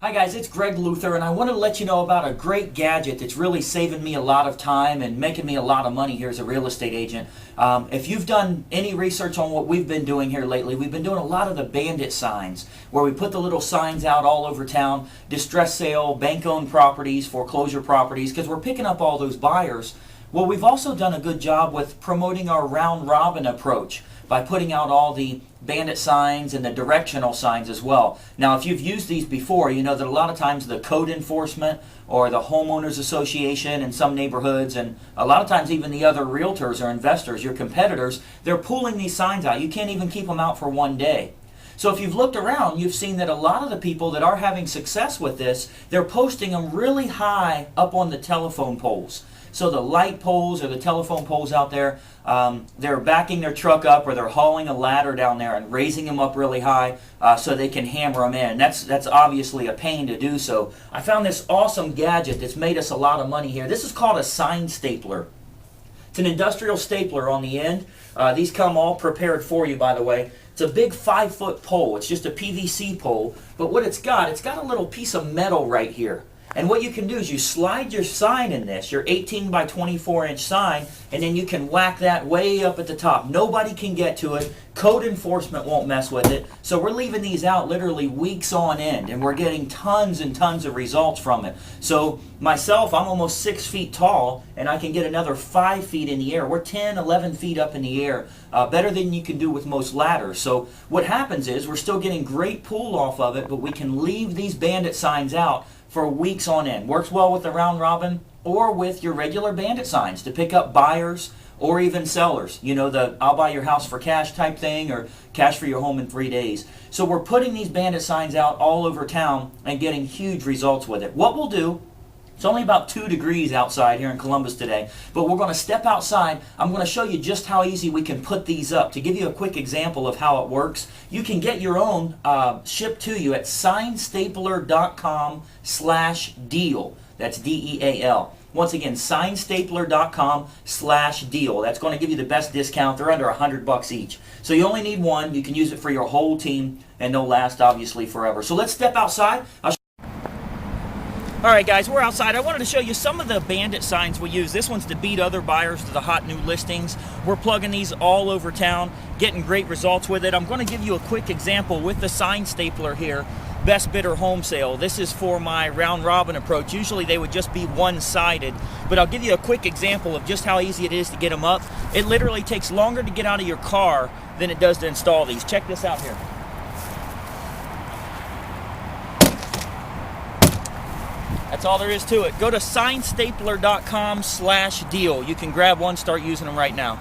Hi guys, it's Greg Luther, and I wanted to let you know about a great gadget that's really saving me a lot of time and making me a lot of money here as a real estate agent. If you've done any research on what we've been doing here lately, we've been doing a lot of the bandit signs, where we put the little signs out all over town, distress sale, bank-owned properties, foreclosure properties, because we're picking up all those buyers. Well, we've also done a good job with promoting our round-robin approach by putting out all the bandit signs and the directional signs as well. Now, if you've used these before, you know that a lot of times the code enforcement or the homeowners association in some neighborhoods, and a lot of times even the other realtors or investors, your competitors, they're pulling these signs out. You can't even keep them out for one day. So if you've looked around, you've seen that a lot of the people that are having success with this, they're posting them really high up on the telephone poles. So the light poles or the telephone poles out there, they're backing their truck up, or they're hauling a ladder down there and raising them up really high so they can hammer them in. That's obviously a pain to do so. I found this awesome gadget that's made us a lot of money here. This is called a sign stapler. It's an industrial stapler on the end. These come all prepared for you, by the way. It's a big 5-foot pole. It's just a PVC pole, but what it's got a little piece of metal right here. And what you can do is you slide your sign in this, your 18 by 24 inch sign, and then you can whack that way up at the top. Nobody can get to it. Code enforcement won't mess with it. So we're leaving these out literally weeks on end, and we're getting tons and tons of results from it. So myself, I'm almost 6 feet tall, and I can get another 5 feet in the air. We're 10, 11 feet up in the air, better than you can do with most ladders. So what happens is we're still getting great pull off of it, but we can leave these bandit signs out for weeks on end. Works well with the round robin or with your regular bandit signs to pick up buyers or even sellers. You know, the I'll buy your house for cash type thing, or cash for your home in 3 days. So we're putting these bandit signs out all over town and getting huge results with it. What we'll do, it's only about 2 degrees outside here in Columbus today, but we're going to step outside. I'm going to show you just how easy we can put these up. To give you a quick example of how it works, you can get your own shipped to you at signstapler.com/deal. That's DEAL. Once again, signstapler.com/deal. That's going to give you the best discount. They're under $100 each. So you only need one. You can use it for your whole team, and they'll last obviously forever. So let's step outside. Alright guys, we're outside. I wanted to show you some of the bandit signs we use. This one's to beat other buyers to the hot new listings. We're plugging these all over town, getting great results with it. I'm going to give you a quick example with the sign stapler here. Best bidder home sale. This is for my round robin approach. Usually they would just be one-sided, but I'll give you a quick example of just how easy it is to get them up. It literally takes longer to get out of your car than it does to install these. Check this out here. That's all there is to it. Go to signstapler.com/deal. You can grab one, start using them right now.